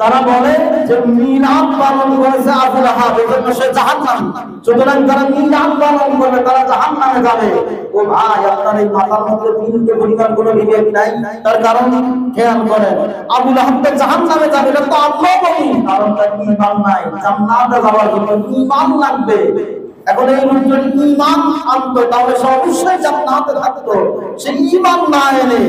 তারা বলে যে মিলাদ পালন করেছে আবু লাহাব, এজন্য সে জাহান্নামী, সুতরাং তারা মিলাদ পালন করবে তারা জাহান্নামে যাবে। ও ভাই, আপনার এই মাথার মধ্যে তিনটে পরিমাণ কোনো বিবেক নাই? তার কারণ খেয়াল করেন, আবু লাহাব তো জাহান্নামে যাবে, এটা তো আল্লাহ বলি, কারণ তার ঈমান নাই। জান্নাতে যাওয়ার জন্য ঈমান লাগবে। এখন এই লোকজন ঈমান আনতো তাহলে সে অবশ্যই জান্নাতে থাকতো। সে ঈমান না এনে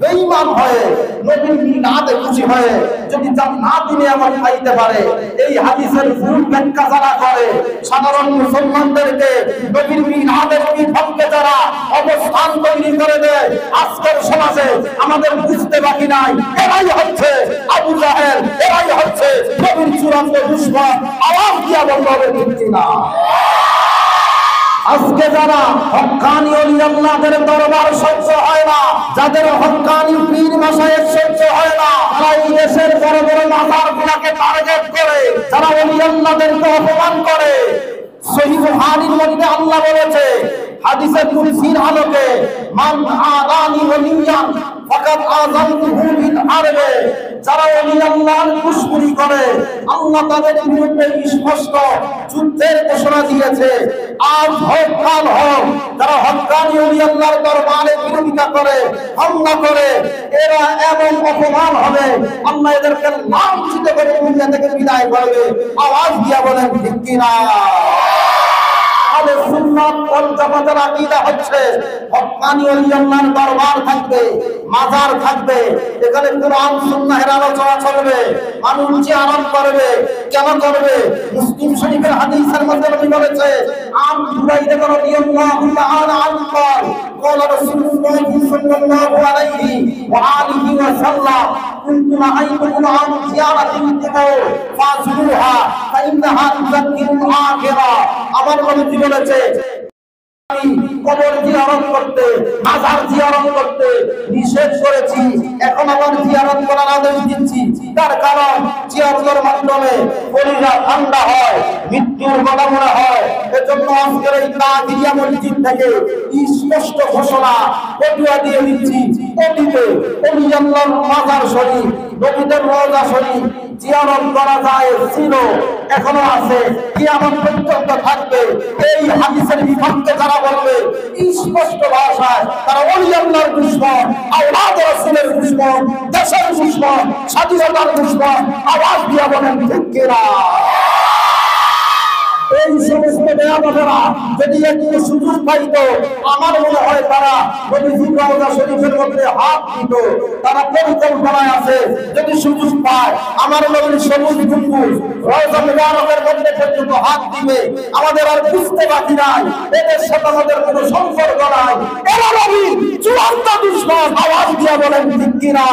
বেঈমান হয়ে নবীর মিলাদে খুশি হয়ে যদি জান্নাত নিয়ে আমার খাইতে পারে, এই হাদিসের ভুল ব্যাখ্যা যারা করে, সাধারণ মুসলমানদেরকে নবীর মিলাদের বিপক্ষে যারা অবস্থান তৈরি করে দেয়, আজকের সমাজে আমাদের বুঝতে বাকি নাই, এরাই হচ্ছে আবু জাহেল, এরাই হচ্ছে নবীর চূড়ান্ত দুশমন। আওয়াজ দিয়া বলতে হবে ঠিক না? আজকে যারা হক্কানি ওলি আল্লাহদের দরবার সহ্য হয় না, যাদের হক্কানি পীর মাশায়েখ সহ্য হয় না, তারা এই দেশের বড় বড় মাজারগুলোকে টার্গেট করে, যারা ওলি আল্লাহদেরকে অপমান করে। সহিহ বুখারীর মধ্যে আল্লাহ বলেছে হাদিসে কুদসির আলোকে, মান আদানি ওলিয়ান ফাকাদ আযানতুহু বিল হারবে, যারা ওলি আল্লাহর দুশমনি করে আল্লাহ তাদের বিরুদ্ধে স্পষ্ট যুদ্ধের ঘোষণা দিয়েছে। আজ হোক কাল হোক, যারা হক্কানি ওলি আল্লাহর দরবারে বিরোধিতা করে, হামলা করে, এরা এমন অপমান হবে আল্লাহ এদেরকে লাঞ্ছিত করে দুনিয়া থেকে বিদায় করবে। আওয়াজ দিয়া বলেন ঠিক কিনা? আহলে সুন্নাত ওয়াল জামাতের আকীদা হচ্ছে হক্কানি ওলি আল্লাহর দরবার থাকবে, মাজার থাকবে, এখানে কোরআন সুন্নাহের আলোচনা চলবে, মানুষ জিয়ারত করবে। কেন করবে? মুসলিম শরীফের হাদিসের মধ্যে নবী বলেছে, আন বুরাইদা রাদিয়াল্লাহু তাআলা আনহু قال رسول الله صلى الله عليه وآله وسلم كنت نهيتكم عن زيارة القبور فازوروها فإنها تذكر الآخرة। আমার নবী বলেছে কবর জিয়ারত করতে, মাজার জিয়ারত করতে নিষেধ করেছি, এখন আবার জিয়ারত করার আদেশ দিচ্ছি। তার কারণ জিয়ারতের মাধ্যমে কলিজা ঠান্ডা হয়, মৃত্যুর কথা মনে হয়। এজন্য আজকের এই কাদিয়া মসজিদ থেকে স্পষ্ট ঘোষণা ফতোয়া দিয়ে দিচ্ছি, অতীতে ওলি আল্লাহর মাজার শরীফ, নবীদের রওজা শরীফ জিয়ারত করা যায় ছিল, এখনো আছে, কিয়ামত পর্যন্ত থাকবে। এই হাদিসের বিপক্ষে যারা বলবে স্পষ্ট ভাষায় তারা ওলি আল্লাহর দুশমন, আওলাদ রাসূলের দুশমন, দেশের দুশমন, স্বাধীনতার দুশমন। আওয়াজ দিয়া বলেন ঠিক কিনা? এই সমস্ত বেয়াদবেরা যদি একটু সুযোগ পাইতো, আমার মনে হয় তারা নবীজির রওজা শরীফের মধ্যে হাত দিত। তারা পরিকল্পনায় আছে, যদি সুযোগ পায় আমার নবীর সবুজ গম্বুজ রওজা মুবারকের মধ্যে পর্যন্ত হাত দিবে। আমাদের আর বুঝতে বাকি নাই, এদের সাথে আমাদের কোনো সম্পর্ক নাই, এরা নবীর চূড়ান্ত দুশমন। আওয়াজ দিয়া বলেন ঠিক কিনা?